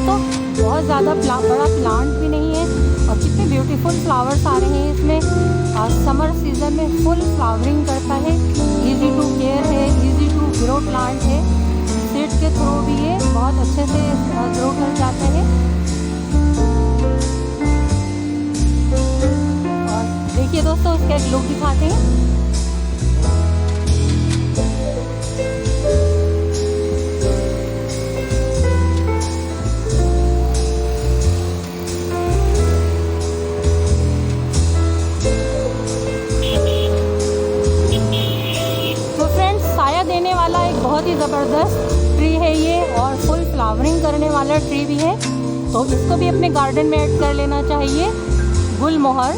दोस्तों, बहुत ज़्यादा बड़ा प्लांट भी नहीं है और कितने ब्यूटीफुल फ्लावर्स आ रहे हैं इसमें। समर सीज़न में फुल फ्लावरिंग करता है, इजी टू केयर है, इजी टू ग्रो प्लांट है। सीड के थ्रू भी ये बहुत अच्छे से ग्रो कर जाता है। और देखिए दोस्तों, इसका एक लुक दिखाते हैं। देने वाला एक बहुत ही ज़बरदस्त ट्री है ये, और फुल फ्लावरिंग करने वाला ट्री भी है, तो इसको भी अपने गार्डन में ऐड कर लेना चाहिए। गुलमोहर,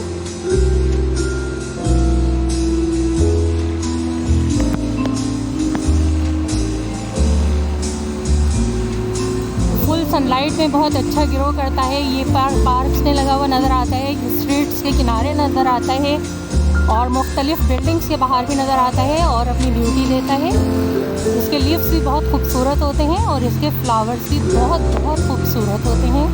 फुल सनलाइट में बहुत अच्छा ग्रो करता है। ये पार्क्स में लगा हुआ नज़र आता है, स्ट्रीट्स के किनारे नज़र आता है और मुख्तलिफ बिल्डिंग्स के बाहर भी नज़र आता है और अपनी ब्यूटी देता है। इसके लीव्स भी बहुत खूबसूरत होते हैं और इसके फ्लावर्स भी बहुत खूबसूरत होते हैं।